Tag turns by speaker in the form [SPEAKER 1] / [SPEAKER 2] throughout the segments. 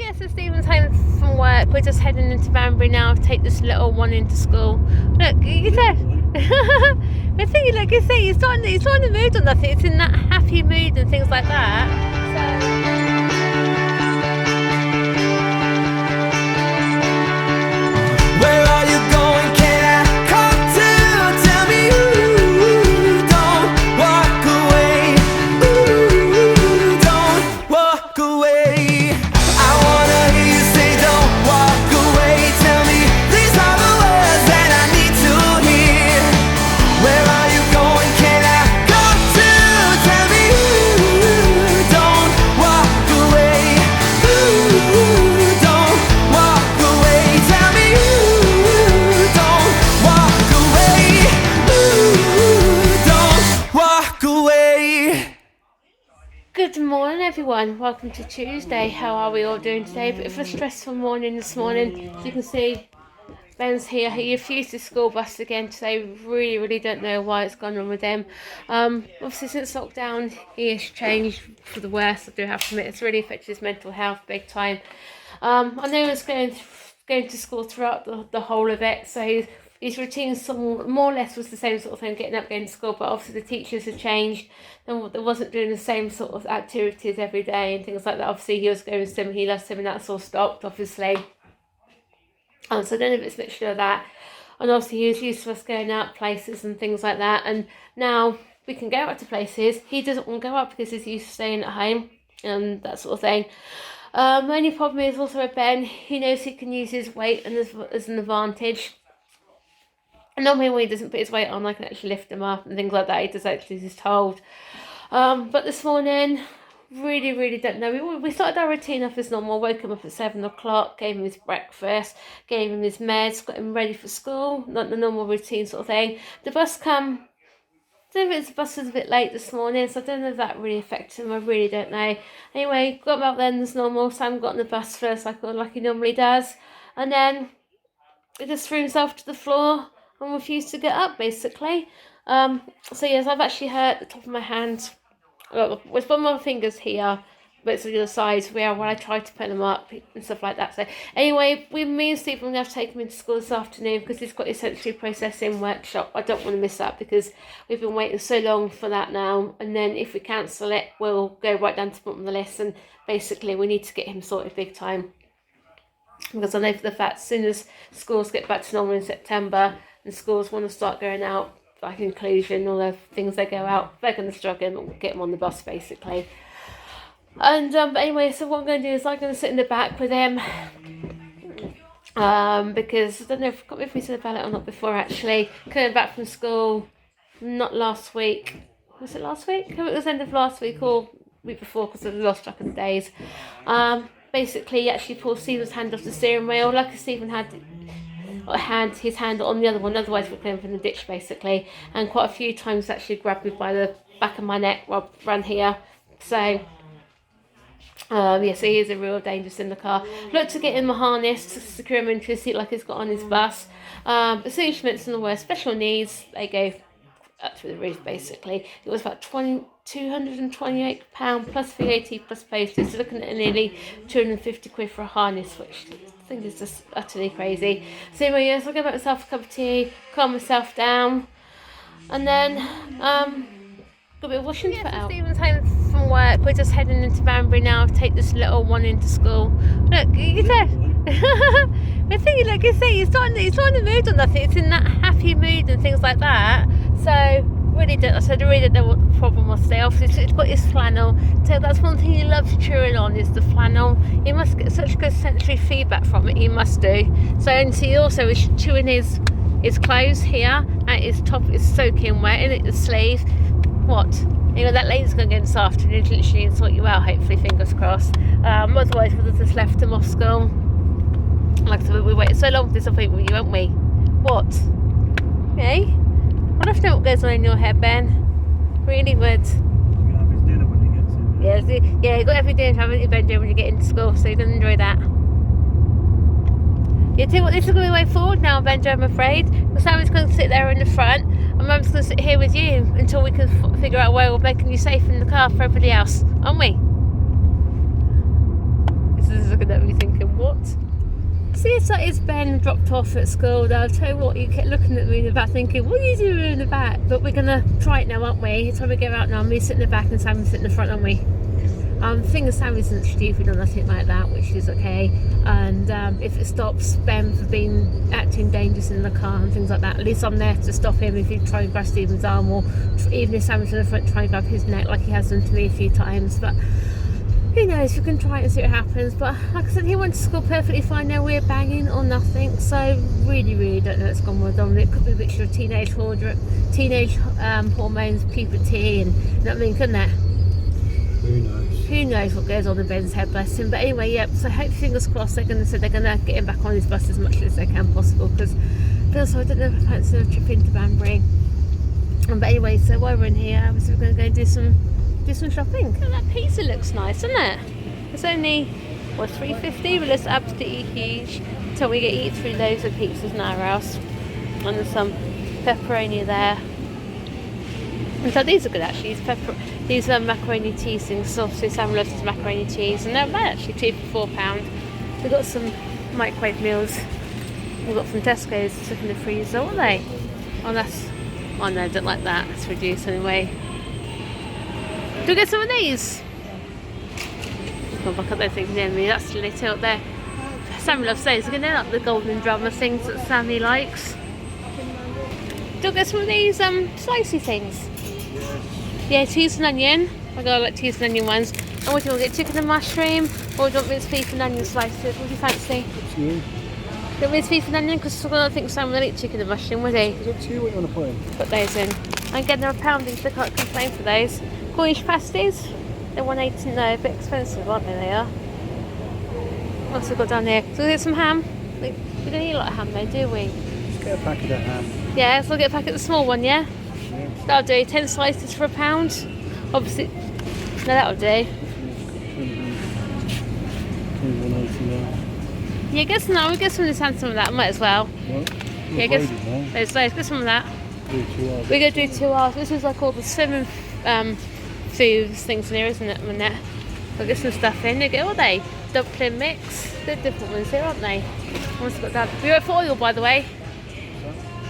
[SPEAKER 1] Yes, so Stephen's home from work. We're just heading into Banbury now to take this little one into school. Look, you said. I think, like you say, he's not in the mood or nothing. It's in that happy mood and things like that. So.
[SPEAKER 2] Where are you going? Can I come to? Tell me ooh, don't walk away. Ooh, don't walk away. I wanna hear you say don't walk away. Tell me these are the words that I need to hear. Where are you going? Can I come to? Tell me ooh, don't walk away. Ooh, don't walk away. Tell me ooh, don't walk away. Ooh, don't walk away.
[SPEAKER 1] Good morning, everyone. Welcome to Tuesday. How are we all doing today? Bit of a stressful morning this morning. As you can see, Ben's here. He refused the school bus again today. Really don't know why it's gone wrong with him. Obviously, since lockdown, he has changed for the worse. I do have to admit, it's really affected his mental health big time. I know he was going to school throughout the whole of it, so his routine more or less was the same sort of thing, getting up, going to school, but obviously the teachers had changed and they wasn't doing the same sort of activities every day and things like that. Obviously he was going swimming, he loves swimming, that's all stopped obviously. So I don't know if it's a mixture of that, and obviously he was used to us going out places and things like that, and now we can go out to places. He doesn't want to go out because he's used to staying at home and that sort of thing. Only problem is also with Ben, he knows he can use his weight and as an advantage. And normally when he doesn't put his weight on, I can actually lift him up and things like that. He does actually, he's told. But this morning, really don't know. We started our routine off as normal. Woke him up at 7 o'clock, gave him his breakfast, gave him his meds, got him ready for school. Not the normal routine sort of thing. The bus the bus was a bit late this morning, so I don't know if that really affected him. I really don't know. Anyway, got him out then as normal. Sam got on the bus first, like he normally does, and then he just threw himself to the floor and refused to get up, basically. So yes, I've actually hurt the top of my hand. With one of my fingers here, but it's on the other side where I tried to pull him up and stuff like that. So anyway, me and Steve are going to have to take him into school this afternoon because he's got his sensory processing workshop. I don't want to miss that because we've been waiting so long for that now. And then if we cancel it, we'll go right down to the bottom of the list. And basically, we need to get him sorted big time. Because I know for the fact, as soon as schools get back to normal in September and schools want to start going out, like inclusion, all the things they go out, they're going to struggle and get them on the bus, basically. And but anyway, so what I'm going to do is I'm going to sit in the back with him. Because I don't know if we said about it or not before, actually. Coming back from school, not last week. Was it last week? It was end of last week or week before because I lost track of the days. Basically, he actually pulled Stephen's hand off the steering wheel. Luckily, Stephen had his hand on the other one, otherwise we're going from the ditch, basically. And quite a few times actually grabbed me by the back of my neck while I ran here. So, so he is a real dangerous in the car. Looked to get in my harness to secure him into his seat like he's got on his bus. But soon as Schmitz and the worst special needs, they go up through the roof, basically. It was about £228 plus VAT plus postage, so looking at nearly 250 quid for a harness, which I think is just utterly crazy. So anyway, yes, I'll go make myself a cup of tea, calm myself down, and then got a bit of washing to put out. Stephen's home from work. We're just heading into Banbury now to take this little one into school. Look, you said. I think, like you say, he's not in the mood or nothing. It's in that happy mood and things like that. So I really don't know what the problem was today. Obviously, it's got his flannel. So that's one thing he loves chewing on is the flannel. He must get such good sensory feedback from it. He must do. So and he also is chewing his clothes here, and his top is soaking wet, and his sleeve. What? That lady's going to go this afternoon to literally sort you out. Hopefully, fingers crossed. Otherwise, we'll have just left him off school. Like I said, we waited so long for this appointment with you, won't we? What? Eh? I'd love to know what goes on in your head, Ben. Really would.
[SPEAKER 3] He's going to have his dinner when he gets in.
[SPEAKER 1] Yeah, you've got every dinner to have your Ben when you get into school, so you're going to enjoy that. Yeah, tell you what, this is going to be the way forward now, Benjo, I'm afraid. Because Sammy's going to sit there in the front, and Mum's going to sit here with you until we can figure out a way of making you safe in the car for everybody else, aren't we? This is looking at me thinking, what? See, it's like it's Ben dropped off at school. I'll tell you what, you kept looking at me in the back thinking, what are you doing in the back? But we're going to try it now, aren't we? It's time we get out now. Me sit in the back and Sam sit in the front, aren't we? The thing is, Sam isn't stupid or nothing like that, which is okay. And if it stops Ben for being acting dangerous in the car and things like that, at least I'm there to stop him if he tries to grab Stephen's arm, or even if Sam's in the front trying to grab his neck like he has done to me a few times. But who knows, we can try it and see what happens. But like I said, he went to school perfectly fine, no weird banging or nothing. So really don't know what's gone with Dominic. It could be a mixture of teenage hormones, puberty, and you know what I mean, couldn't it? Who knows what goes on in Ben's head, bless him. But anyway, yeah, so I hope, fingers crossed, they're going to get him back on his bus as much as they can possible, because I don't know if I fancy a trip into Banbury. But anyway, so while we're in here, we're going to go and do some shopping. Look, that pizza looks nice, doesn't it? It's only, what, $3.50, but it's absolutely huge. So we get to eat through loads of pizzas in our house. And there's some pepperoni there. And so these are good actually, these are macaroni cheese things. So obviously Sam loves his macaroni cheese, and they're actually cheap for £4. We've got some microwave meals we've got from Tesco's stuck in the freezer, aren't they? Oh no, I don't like that, it's reduced anyway. Do we get some of these? Oh, look at those things near me, that's the little up there. Sammy loves those, they're like the golden drummer things that Sammy likes. Do we get some of these slicey things? Yeah, cheese and onion. I like cheese and onion ones. And what do you want, get chicken and mushroom, or do you want minced beef and onion slices? What do you fancy?
[SPEAKER 3] It's you.
[SPEAKER 1] Do you want minced beef and onion? Because I don't think Sam will eat chicken and mushroom, would he?
[SPEAKER 3] It's up to you what you want to put in.
[SPEAKER 1] Put those in. And again, they're £1 each, so I can't complain for those. Cornish pasties, they're $1.80. No, a bit expensive, aren't they? They are. What's we got down here? So we'll get some ham. We don't eat a lot of ham though, do we?
[SPEAKER 3] Let's get a packet of ham.
[SPEAKER 1] Yeah, so we'll get a packet of the small one, yeah?
[SPEAKER 3] Yeah.
[SPEAKER 1] That'll do, 10 slices for £1. Obviously, no, that'll do. Yeah, get some of that. We'll get some of this and some of that. Might as well. Yeah, get some of that. We're going to do 2 hours. This is like all the swimming foods things in here, isn't it, Minette? We'll get some stuff in. They get all they dumpling mix. They're different ones here, aren't they? One's got that. We're out for oil, by the way.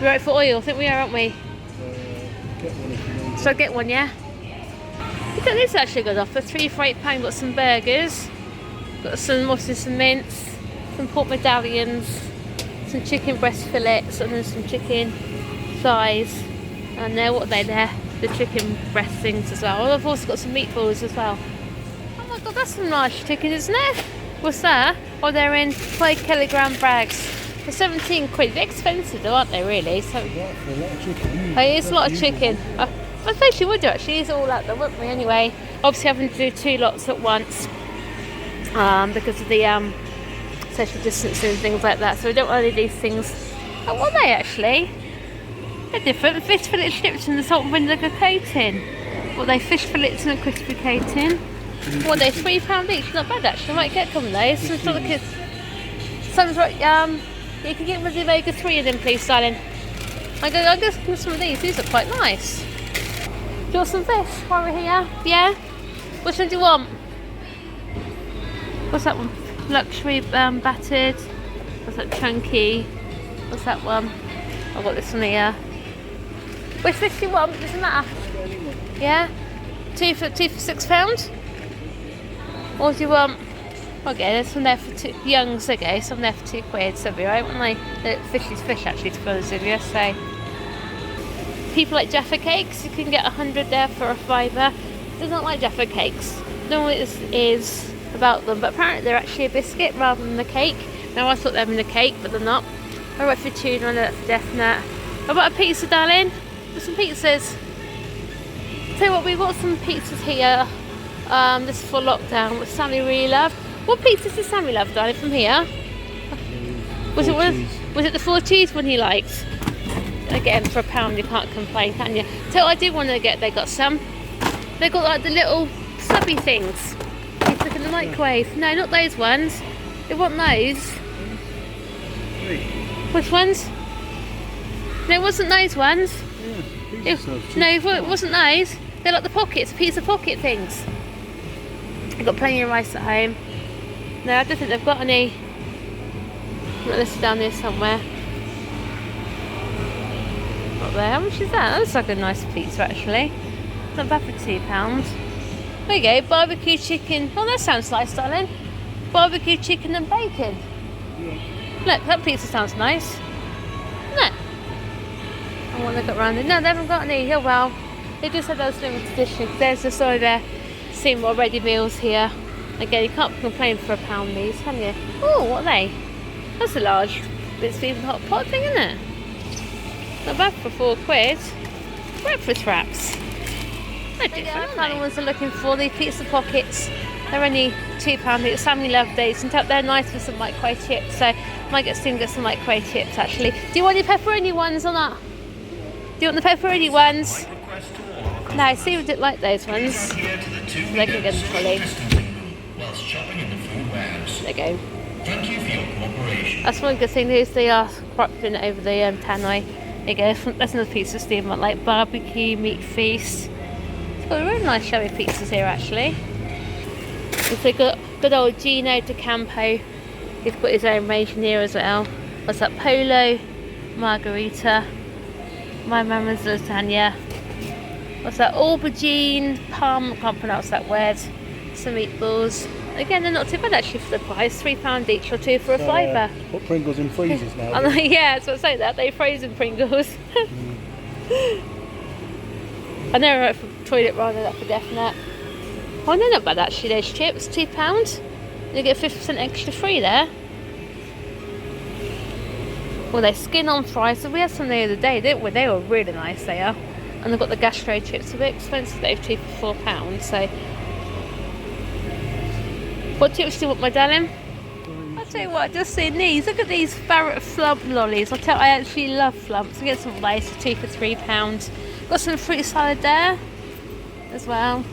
[SPEAKER 1] We're out for oil. I think we are, aren't we?
[SPEAKER 3] Get one if you want.
[SPEAKER 1] So I get one, yeah? I think this is actually a good offer. 3 for £8. Got some burgers. Got some mustard, some mince, some pork medallions, some chicken breast fillets, and then some chicken thighs. And what are they there? The chicken breast things as well. I've also got some meatballs as well. Oh my god, that's some nice chicken, isn't it? What's that? Oh, they're in 5 kilogram bags. For 17 quid. They're expensive though, aren't they, really? So,
[SPEAKER 3] Yeah, for a lot of chicken.
[SPEAKER 1] oh, it's a lot of chicken. I suppose you would do actually. It's all out there, wouldn't we? Anyway, obviously having to do 2 lots at once because of the social distancing and things like that. So we don't want to do these things. Oh, what are they actually? They're different. Fish fillet chips and the salt and vinegar coating. What are they? Fish fillets and a crispy coating. What are they? £3 each. Not bad actually. I might get some of those. Some sort of kids. Some's right. You can get rid of the omega-3 of them, please, darling. I'll just get some of these. These are quite nice. Do you want some fish while we're here? Yeah? Which one do you want? What's that one? Luxury battered. What's that? Chunky. What's that one? I've got this one here. Which fish do you want? Doesn't matter. Yeah? Two for £6? Or do you want? Okay, there's some there for youngs, okay, some there for £2, so it'll be right, won't they? Fish is fish actually, to be honest with you, so. People like Jaffa cakes, you can get 100 there for a £5. Doesn't like Jaffa cakes. Don't know what it is about them, but apparently they're actually a biscuit rather than the cake. Now I thought they were in the cake, but they're not. I went for tuna, I know that's definite. How about a pizza, darling? There's some pizzas. Tell you what, we've got some pizzas here. This is for lockdown, which Sammy really loved. What pizzas does Sammy love, darling, from here? Was it the 4 cheese one he liked? I get them for £1, you can't complain, can you? So I do want to get, they got like the little subby things. You put in the microwave. No, not those ones. They want those. Which ones? No, it wasn't those ones. No, it wasn't those. They're like the pockets, pizza pocket things. I've got plenty of rice at home. No, I don't think they've got any. Not this down here somewhere. Not there. How much is that? That looks like a nice pizza actually. Not bad for £2. There you go, barbecue chicken. Oh, that sounds nice, darling. Barbecue chicken and bacon. Look, that pizza sounds nice. Look. I want to look around there. No, they haven't got any. Oh well. They just had those limited edition. There's the sort of their Seymour ready meals here. Again, you can't complain for £1 these, can you? Oh, what are they? That's a large bits of beef and hot pot thing, isn't it? Not bad for £4. Breakfast wraps. They're different. Other ones are looking for the pizza pockets. They're only £2. It's family love days, and they're nice with some microwave chips. So I might get some microwave chips actually. Do you want the pepperoni ones or not? Do you want the pepperoni ones? No, I see we didn't like those ones. So they can get the trolley. There you go.
[SPEAKER 4] Thank you for your cooperation.
[SPEAKER 1] That's one good thing is they are cropping over the tannoy. There you go. That's another pizza Steve might like. Barbecue meat feast. It's got a really nice showy pizzas here actually. It's a good old Gino de Campo. He's got his own range in here as well. What's that? Polo, margarita, my mama's lasagna. What's that? Aubergine, palm, can't pronounce that word. Some meatballs. Again, they're not too bad actually for the price. £3 each or two for a fiver.
[SPEAKER 3] Put Pringles in freezers now.
[SPEAKER 1] Yeah, that's what I say that. They frozen Pringles. I know I wrote for toilet rather than for definite. Oh, they're not bad actually, those chips. £2. You get 50% extra free there. Well, they skin on fries. So we had some the other day, didn't we? They were really nice, they are. And they've got the gastro chips, a bit expensive, they've two for £4. So, what chips do you want, my darling? I'll tell you what, just seeing these. Look at these Barrett Flump lollies. I actually love flumps. I get some of those for two for £3. Got some fruit salad there as well.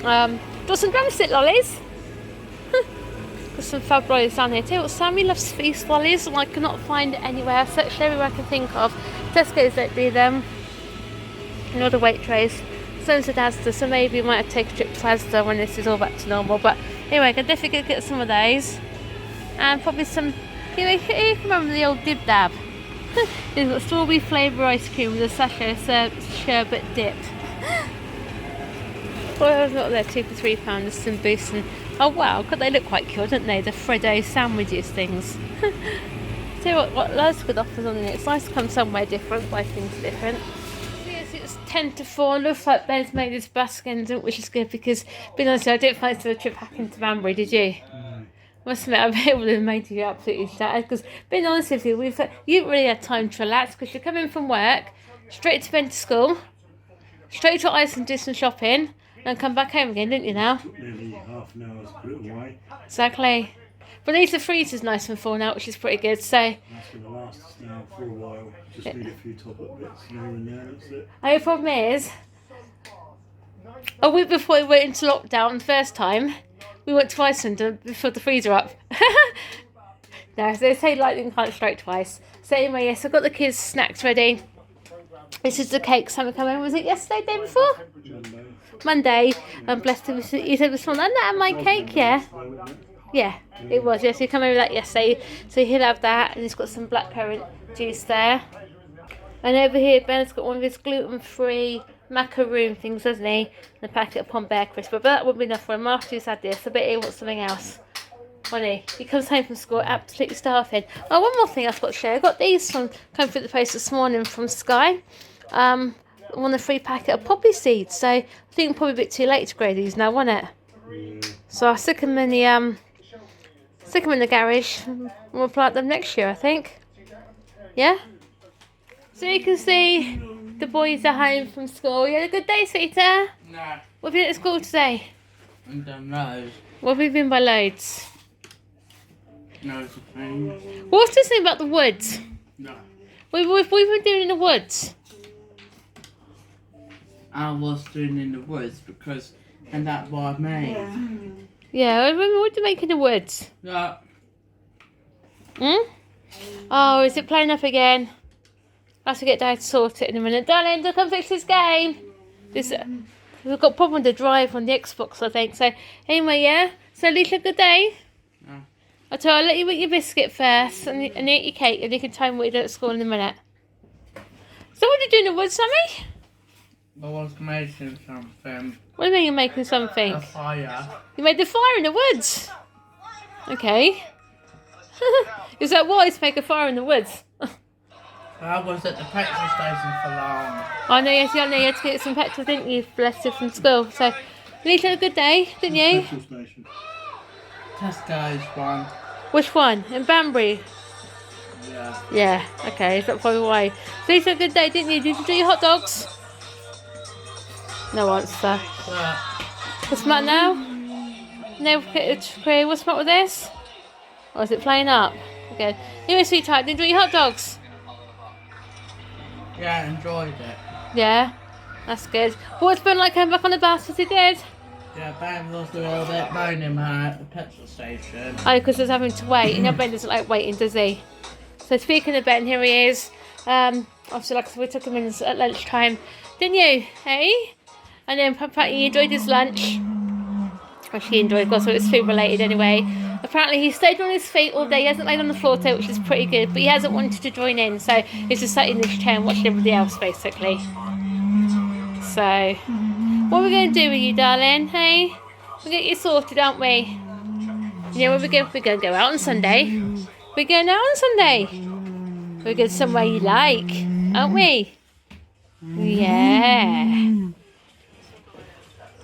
[SPEAKER 1] Got some drumstick lollies. Got some fab lollies down here too. Sammy loves feast lollies, and I cannot find it anywhere. I searched everywhere I can think of. Tesco's don't do them. And all the weight trays. So to Asda, so maybe we might have to take a trip to Asda when this is all back to normal. But anyway, I can definitely get some of those. And probably some, you can remember the old Dib Dab. They've got strawberry flavour ice cream with a sachet sherbet dip. Well, I've got there two for £3. There's some boost and oh wow, they look quite cute, don't they? The Freddo sandwiches things. Tell you what loads of good offers on it. It's nice to come somewhere different, buy things different. Yes, it's 10 to 4. Looks like Ben's made his basket, which is good because, being honest, I didn't fancy the trip back into Banbury, did you? Must admit, I bet it would have made you absolutely shattered because, being honest with you, you didn't really have time to relax because you're coming from work, straight to Ben to school, straight to Iceland, do some shopping, and come back home again, didn't you now?
[SPEAKER 3] Nearly half an hour's put it away.
[SPEAKER 1] Exactly. But at least the freezer's nice and full now, which is pretty good. So
[SPEAKER 3] That's going to last us now for a while. Just need a few top-up bits here and there, that's it.
[SPEAKER 1] the only problem is, a week before we went into lockdown the first time, we went to Iceland and filled the freezer up. No, so they say lightning can't strike twice. So anyway, yes, I've got the kids' snacks ready. This is the cake Sammy came in. Was it yesterday, day before? Monday. And blessed him. He said this morning, isn't that my cake? Yeah. Yeah, it was. Yes, he came over that yesterday. So he'll have that. And he's got some blackcurrant juice there. And over here, Ben's got one of his gluten-free macaroon things, hasn't he? And a packet of Pond Bear crisp. But that wouldn't be enough for him after he's had this. I bet he wants something else. He comes home from school absolutely starving. Oh, one more thing I've got to share. I got these from coming through the post this morning from Sky. One a free packet of poppy seeds. So I think it's probably a bit too late to grow these now, wasn't it?
[SPEAKER 3] Yeah.
[SPEAKER 1] So I'll stick them in the garage and we'll plant them next year, I think. Yeah? So you can see the boys are home from school. You had a good day, sweetheart?
[SPEAKER 5] Nah,
[SPEAKER 1] What have you done at school today?
[SPEAKER 5] I'm done loads.
[SPEAKER 1] What have you been by loads?
[SPEAKER 5] Loads of things.
[SPEAKER 1] What's this thing about the woods?
[SPEAKER 5] No.
[SPEAKER 1] What have we been doing in the woods?
[SPEAKER 5] I was doing in the woods because, and that's what I made.
[SPEAKER 1] Yeah, what do you make in the woods?
[SPEAKER 5] No,
[SPEAKER 1] Hmm? Oh, is it playing up again? I have to get Dad to sort it in a minute. Darling, to come fix this game. We've got a problem with the drive on the Xbox, I think. So, anyway, yeah. So, Lisa, good day.
[SPEAKER 5] no.
[SPEAKER 1] So I'll let you eat your biscuit first and eat your cake, and you can tell me what you do at school in a minute. So what are you doing in the woods, Sammy?
[SPEAKER 5] I was making something.
[SPEAKER 1] What do you mean you're making something?
[SPEAKER 5] A fire.
[SPEAKER 1] You made the fire in the woods? Okay. Is that wise to make a fire in the woods?
[SPEAKER 5] I was at the petrol station for long.
[SPEAKER 1] I know, yes, you had to get some petrol, didn't you? Bless you, from school. So, you had a good day, didn't you?
[SPEAKER 3] Petrol station.
[SPEAKER 5] Tesco's one.
[SPEAKER 1] Which one? In Banbury?
[SPEAKER 5] Yeah.
[SPEAKER 1] Yeah, okay, is that far away? So you had a good day, didn't you? Did you do your hot dogs? No answer.
[SPEAKER 5] But
[SPEAKER 1] What's the matter now? No, Cory, what's the matter with this? Or is it playing up? Okay. Anyway, sweetheart, did you do your hot dogs?
[SPEAKER 5] yeah, I enjoyed it.
[SPEAKER 1] Yeah, that's good. What's it been like coming back on the bus? Was it good?
[SPEAKER 5] Yeah, Ben was a little bit moaning at the petrol station.
[SPEAKER 1] Oh, because I was having to wait. You know, Ben doesn't like waiting, does he? So speaking of Ben, here he is. Obviously, like I said, we took him in at lunchtime, didn't you? Hey? And then apparently he enjoyed his lunch. Actually, he enjoyed, because it's food related anyway. Apparently he stayed on his feet all day. He hasn't laid on the floor today, which is pretty good. But he hasn't wanted to join in, so he's just sat in this chair and watching everybody else, basically. So, what are we going to do with you, darling? Hey? We'll get you sorted, aren't we? You know where we're going? We're going to go out on Sunday. We're going out on Sunday. We're going somewhere you like, aren't we? Yeah.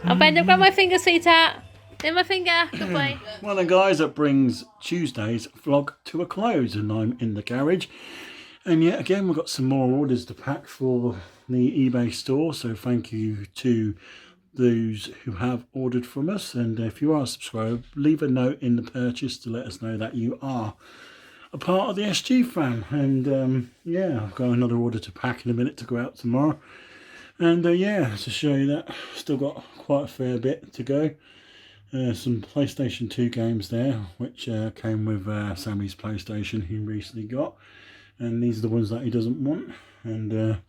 [SPEAKER 1] I'll bend up, grab my finger, sweetheart. In my finger. Good boy.
[SPEAKER 3] Well then guys, that brings Tuesday's vlog to a close, and I'm in the garage. And yet again, we've got some more orders to pack for the eBay store. So thank you to those who have ordered from us. And if you are a subscriber, leave a note in the purchase to let us know that you are a part of the SGFAM. And yeah, I've got another order to pack in a minute to go out tomorrow. And yeah, to show you that, still got quite a fair bit to go. Some PlayStation 2 games there, which came with Sammy's PlayStation he recently got. And these are the ones that he doesn't want. And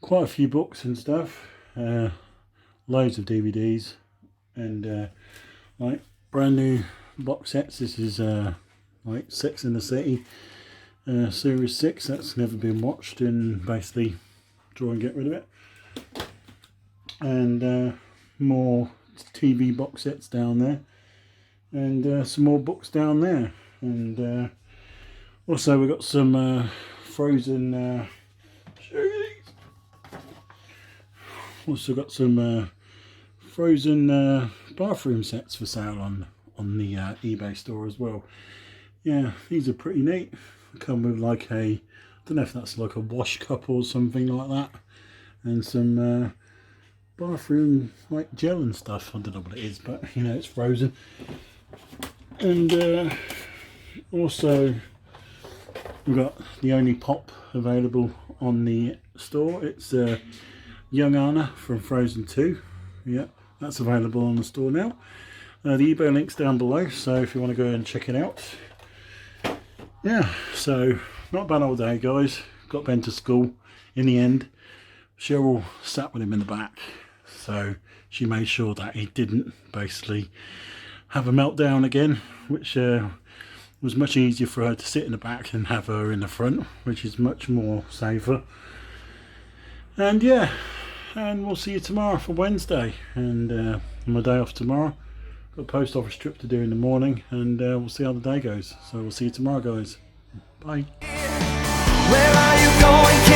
[SPEAKER 3] quite a few books and stuff. Loads of DVDs. And like brand new box sets. This is like Sex and the City Series 6. That's never been watched, and basically try and get rid of it. And more TV box sets down there, and some more books down there. And also we've got some frozen also got some frozen bathroom sets for sale on the eBay store as well. Yeah, these are pretty neat. They come with like a, I don't know if that's like a wash cup or something like that, and some bathroom like gel and stuff. I don't know what it is, but you know, it's frozen. And also we've got the only pop available on the store. It's Young Anna from Frozen 2. Yeah, that's available on the store now. The eBay link's down below, so if you want to go and check it out. Yeah, so not a bad old day, guys. Got Ben to school in the end. Cheryl sat with him in the back, so she made sure that he didn't basically have a meltdown again, which was much easier for her to sit in the back and have her in the front, which is much more safer. And yeah, and we'll see you tomorrow for Wednesday, and my day off tomorrow. Got a post office trip to do in the morning, and we'll see how the day goes. So we'll see you tomorrow, guys. Bye.
[SPEAKER 2] Where are you going?